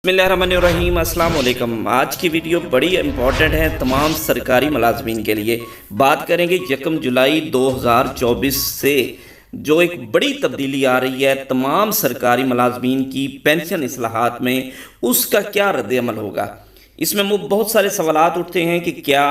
बिस्मिल्लाहिर्रहमानिर्रहीम। अस्सलाम वालेकुम। आज की वीडियो बड़ी इम्पॉर्टेंट है तमाम सरकारी मुलाजमीन के लिए। बात करेंगे 1 जुलाई 2024 से जो एक बड़ी तब्दीली आ रही है तमाम सरकारी मुलाजमीन की पेंशन इस्लाहात में, उसका क्या रद्द-ए-अमल होगा। इसमें बहुत सारे सवालात उठते हैं कि क्या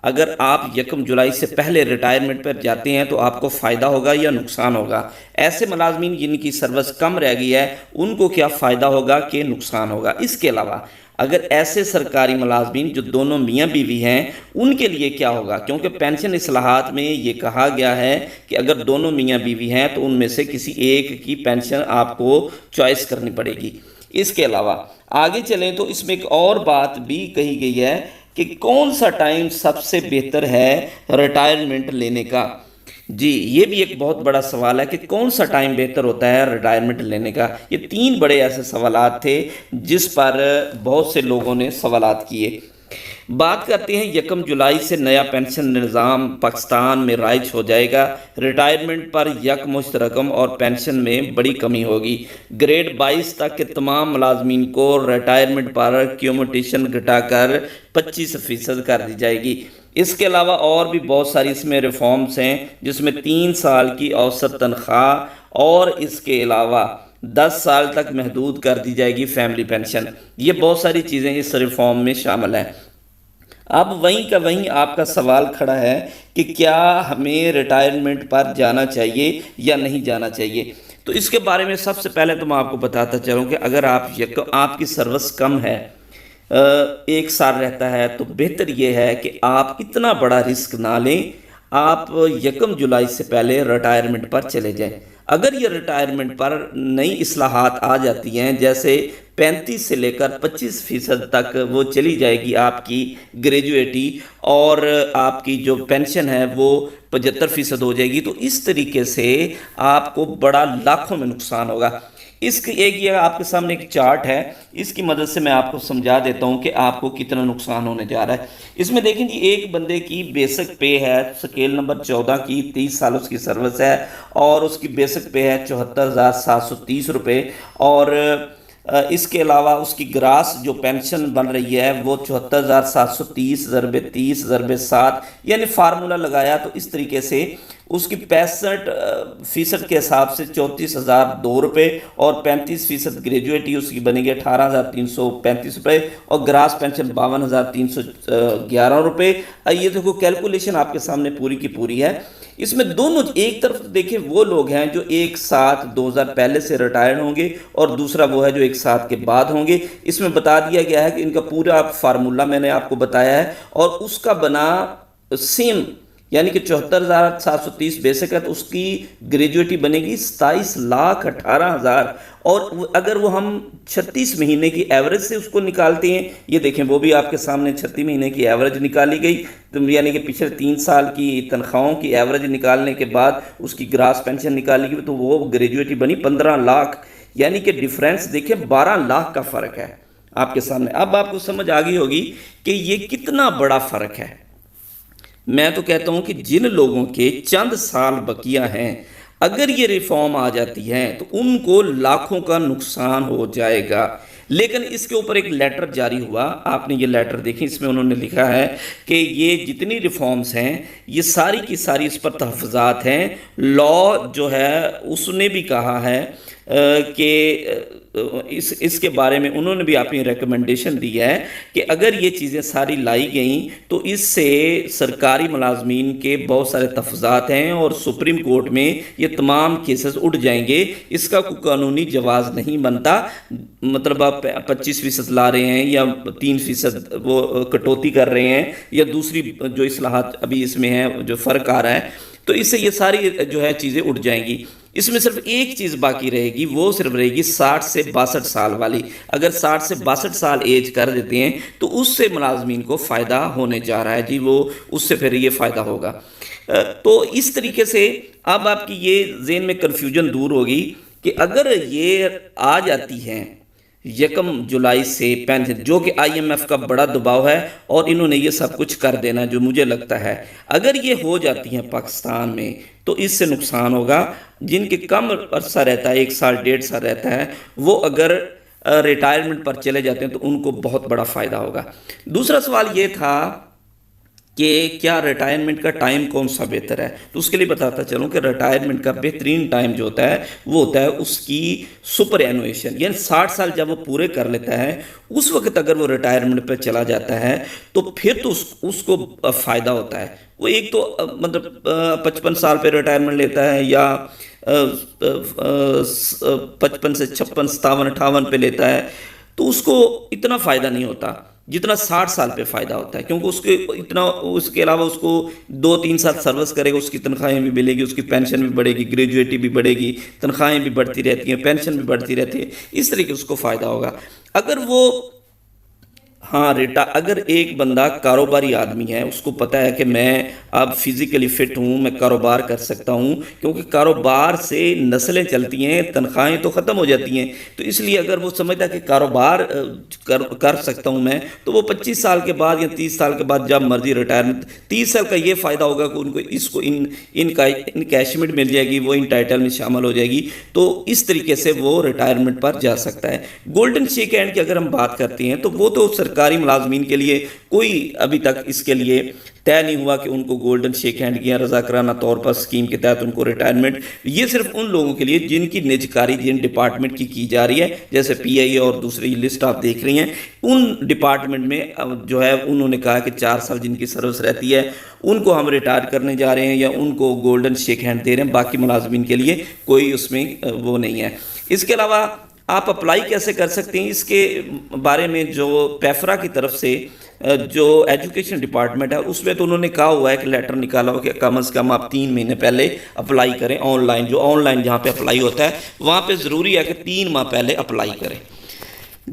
अगर आप 1 जुलाई से पहले रिटायरमेंट पर जाते हैं तो आपको फ़ायदा होगा या नुकसान होगा। ऐसे मुलाजमीन जिनकी सर्विस कम रह गई है उनको क्या फ़ायदा होगा कि नुकसान होगा। इसके अलावा अगर ऐसे सरकारी मुलाजमीन जो दोनों मियाँ बीवी हैं उनके लिए क्या होगा, क्योंकि पेंशन इस्लाहात में ये कहा गया है कि अगर दोनों मियाँ बीवी हैं तो उनमें से किसी एक की पेंशन आपको चॉइस करनी पड़ेगी। इसके अलावा आगे चलें तो इसमें एक और बात भी कही गई है कि कौन सा टाइम सबसे बेहतर है रिटायरमेंट लेने का। जी, ये भी एक बहुत बड़ा सवाल है कि कौन सा टाइम बेहतर होता है रिटायरमेंट लेने का। ये 3 बड़े ऐसे सवालात थे जिस पर बहुत से लोगों ने सवालात किए। बात करते हैं 1 जुलाई से नया पेंशन निज़ाम पाकिस्तान में राइज हो जाएगा। रिटायरमेंट पर यकमुश्त रकम और पेंशन में बड़ी कमी होगी। ग्रेड 22 तक के तमाम मुलाजमीन को रिटायरमेंट पर क्यूमुटेशन घटाकर 25% कर दी जाएगी। इसके अलावा और भी बहुत सारी इसमें रिफॉर्म्स हैं जिसमें 3 साल की औसत तनख्वाह और इसके अलावा 10 साल तक महदूद कर दी जाएगी फैमिली पेंशन। ये बहुत सारी चीज़ें इस रिफॉर्म में शामिल हैं। अब वहीं का वहीं आपका सवाल खड़ा है कि क्या हमें रिटायरमेंट पर जाना चाहिए या नहीं जाना चाहिए। तो इसके बारे में सबसे पहले तो मैं आपको बताता चलूँ कि अगर आपकी सर्विस कम है, 1 साल रहता है, तो बेहतर ये है कि आप इतना बड़ा रिस्क ना लें। आप 1 जुलाई से पहले रिटायरमेंट पर चले जाएं। अगर ये रिटायरमेंट पर नई इस्लाहात आ जाती हैं, जैसे 35 से लेकर 25% तक वो चली जाएगी आपकी ग्रेजुएटी, और आपकी जो पेंशन है वो 75% हो जाएगी, तो इस तरीके से आपको बड़ा लाखों में नुकसान होगा। इसकी एक ये आपके सामने एक चार्ट है, इसकी मदद से मैं आपको समझा देता हूँ कि आपको कितना नुकसान होने जा रहा है। इसमें देखें जी, एक बंदे की बेसिक पे है स्केल नंबर 14 की, 30 साल उसकी सर्विस है और उसकी बेसिक पे है 74,730 रुपये, और इसके अलावा उसकी ग्रास जो पेंशन बन रही है वो 74,730 ज़रबे 30 ज़रबे 7, यानी फार्मूला लगाया तो इस तरीके से उसकी 65% के हिसाब से 34,002 रुपये, और 35% ग्रेजुएटी उसकी बनेगी 18,335 रुपये, और ग्रास पेंशन 52,311 रुपये। ये देखो कैलकुलेशन आपके सामने पूरी की पूरी है। इसमें दोनों एक तरफ देखें वो लोग हैं जो 1/7/2000 पहले से रिटायर्ड होंगे, और दूसरा वो है जो 1/7 के बाद होंगे। इसमें बता दिया गया है कि इनका पूरा फार्मूला मैंने आपको बताया है, और उसका बना सेम, यानी कि 74,730 बेसिक है तो उसकी ग्रेजुएटी बनेगी 27,18,000, और अगर वो हम 36 महीने की एवरेज से उसको निकालते हैं, ये देखें वो भी आपके सामने 36 महीने की एवरेज निकाली गई, तो यानी कि पिछले 3 साल की तनख्वाहों की एवरेज निकालने के बाद उसकी ग्रास पेंशन निकाली गई, तो वो ग्रेजुएटी बनी 15 लाख, यानी कि डिफरेंस देखें 12 लाख का फ़र्क है आपके सामने। अब आपको समझ आ गई होगी कि ये कितना बड़ा फ़र्क है। मैं तो कहता हूं कि जिन लोगों के चंद साल बकिया हैं, अगर ये रिफॉर्म आ जाती है तो उनको लाखों का नुकसान हो जाएगा। लेकिन इसके ऊपर एक लेटर जारी हुआ, आपने ये लेटर देखी, इसमें उन्होंने लिखा है कि ये जितनी रिफॉर्म्स हैं ये सारी की सारी इस पर तहफ़्फ़ुज़ात हैं। लॉ जो है उसने भी कहा है कि इसके बारे में उन्होंने भी अपनी रिकमेंडेशन दी है कि अगर ये चीज़ें सारी लाई गई तो इससे सरकारी मुलाजमीन के बहुत सारे तहफ़्फ़ुज़ात हैं और सुप्रीम कोर्ट में ये तमाम केसेस उठ जाएंगे। इसका कोई कानूनी जवाज़ नहीं बनता। मतलब आप 25% ला रहे हैं या 3% वो कटौती कर रहे हैं, या दूसरी जो इस्लाहात अभी इसमें है जो फ़र्क आ रहा है, तो इससे ये सारी जो है चीज़ें उठ जाएंगी। इसमें सिर्फ एक चीज़ बाकी रहेगी, वो सिर्फ रहेगी 60 से 62 साल वाली। अगर 60 से 62 साल एज कर देते हैं तो उससे मुलाजमीन को फ़ायदा होने जा रहा है जी, वो उससे फिर ये फ़ायदा होगा। तो इस तरीके से अब आपकी ये ज़हन में कन्फ्यूजन दूर होगी कि अगर ये आ जाती हैं 1 जुलाई से पेंशन, जो कि IMF का बड़ा दबाव है और इन्होंने ये सब कुछ कर देना जो मुझे लगता है, अगर ये हो जाती हैं पाकिस्तान में तो इससे नुकसान होगा। जिनके कम अरसा रहता है, 1 साल 1.5 साल रहता है, वो अगर ریٹائرمنٹ پر چلے جاتے ہیں تو ان کو بہت بڑا فائدہ ہوگا۔ دوسرا سوال یہ تھا کہ کیا ریٹائرمنٹ کا ٹائم کون سا بہتر ہے، تو اس کے لیے بتاتا چلوں کہ ریٹائرمنٹ کا بہترین ٹائم جو ہوتا ہے وہ ہوتا ہے اس کی سپر اینویشن، یعنی 60 سال جب وہ پورے کر لیتا ہے اس وقت اگر وہ ریٹائرمنٹ پہ چلا جاتا ہے تو پھر تو اس کو فائدہ ہوتا ہے۔ وہ ایک تو مطلب 55 سال پہ ریٹائرمنٹ لیتا ہے یا 55 سے 56 57 58 پہ لیتا ہے تو اس کو اتنا فائدہ نہیں ہوتا جتنا 60 سال پہ فائدہ ہوتا ہے، کیونکہ اس کے علاوہ اس کو 2-3 سال سروس کرے گا، اس کی تنخواہیں بھی ملے گی، اس کی پینشن بھی بڑھے گی، گریجویٹی بھی بڑھے گی، تنخواہیں بھی بڑھتی رہتی ہیں، پینشن بھی بڑھتی رہتی ہے، اس طریقے اس کو فائدہ ہوگا۔ اگر وہ اگر ایک بندہ کاروباری آدمی ہے، اس کو پتہ ہے کہ میں اب فزیکلی فٹ ہوں، میں کاروبار کر سکتا ہوں، کیونکہ کاروبار سے نسلیں چلتی ہیں، تنخواہیں تو ختم ہو جاتی ہیں، تو اس لیے اگر وہ سمجھتا ہے کہ کاروبار کر سکتا ہوں میں، تو وہ 25 سال کے بعد یا 30 سال کے بعد جب مرضی ریٹائرمنٹ، 30 سال کا یہ فائدہ ہوگا کہ ان کو انکیشمنٹ مل جائے گی، وہ ان ٹائٹل میں شامل ہو جائے گی، تو اس طریقے سے وہ ریٹائرمنٹ پر جا سکتا ہے۔ گولڈن شیک ہینڈ کی اگر ہم بات کرتے ہیں تو وہ تو سرکاری ملازمین کے لیے کوئی ابھی تک اس کے لیے طے نہیں ہوا کہ ان کو گولڈن شیک ہینڈ کیا رضاکارانہ طور پر اسکیم کے تحت ان کو ریٹائرمنٹ، یہ صرف ان لوگوں کے لیے جن کی نجکاری جن ڈپارٹمنٹ کی جا رہی ہے، جیسے پی آئی اے اور دوسری لسٹ آپ دیکھ رہی ہیں، ان ڈپارٹمنٹ میں جو ہے انہوں نے کہا کہ 4 سال جن کی سروس رہتی ہے ان کو ہم ریٹائر کرنے جا رہے ہیں یا ان کو گولڈن شیک ہینڈ دے رہے ہیں، باقی ملازمین کے لیے کوئی اس میں وہ نہیں ہے۔ اس کے علاوہ آپ اپلائی کیسے کر سکتے ہیں، اس کے بارے میں جو پیفرا کی طرف سے جو ایجوکیشن ڈپارٹمنٹ ہے اس میں تو انہوں نے کہا ہوا ہے کہ لیٹر نکالا ہو کہ کم از کم آپ 3 مہینے پہلے اپلائی کریں، آن لائن جہاں پہ اپلائی ہوتا ہے وہاں پہ ضروری ہے کہ 3 ماہ پہلے اپلائی کریں۔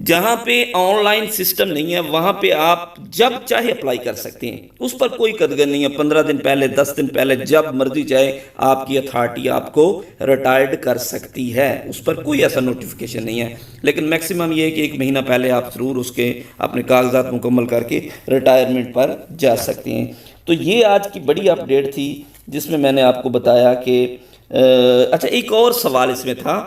جہاں پہ آن لائن سسٹم نہیں ہے وہاں پہ آپ جب چاہے اپلائی کر سکتے ہیں، اس پر کوئی قدغن نہیں ہے، 15 دن پہلے 10 دن پہلے جب مرضی چاہے آپ کی اتھارٹی آپ کو ریٹائرڈ کر سکتی ہے، اس پر کوئی ایسا نوٹیفیکیشن نہیں ہے، لیکن میکسیمم یہ ہے کہ 1 مہینہ پہلے آپ ضرور اس کے اپنے کاغذات مکمل کر کے ریٹائرمنٹ پر جا سکتے ہیں۔ تو یہ آج کی بڑی اپڈیٹ تھی جس میں میں نے آپ کو بتایا کہ اچھا ایک اور سوال اس میں تھا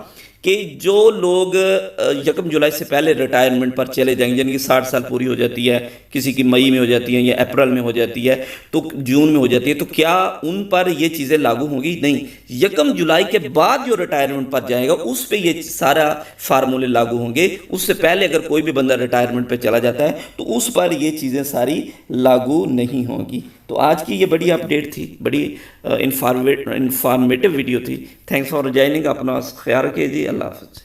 کہ جو لوگ 1 جولائی سے پہلے ریٹائرمنٹ پر چلے جائیں گے، جن کی 60 سال پوری ہو جاتی ہے، کسی کی مئی میں ہو جاتی ہے یا اپریل میں ہو جاتی ہے تو جون میں ہو جاتی ہے، تو کیا ان پر یہ چیزیں لاگو ہوں گی؟ نہیں، 1 جولائی کے بعد جو ریٹائرمنٹ پر جائے گا اس پہ یہ سارا فارمولے لاگو ہوں گے، اس سے پہلے اگر کوئی بھی بندہ ریٹائرمنٹ پہ چلا جاتا ہے تو اس پر یہ چیزیں ساری لاگو نہیں ہوں گی۔ تو آج کی یہ بڑی اپڈیٹ تھی، بڑی انفارمیٹیو ویڈیو تھی۔ تھینکس فار جوائننگ، اپنا خیال رکھیے جی، اللہ حافظ۔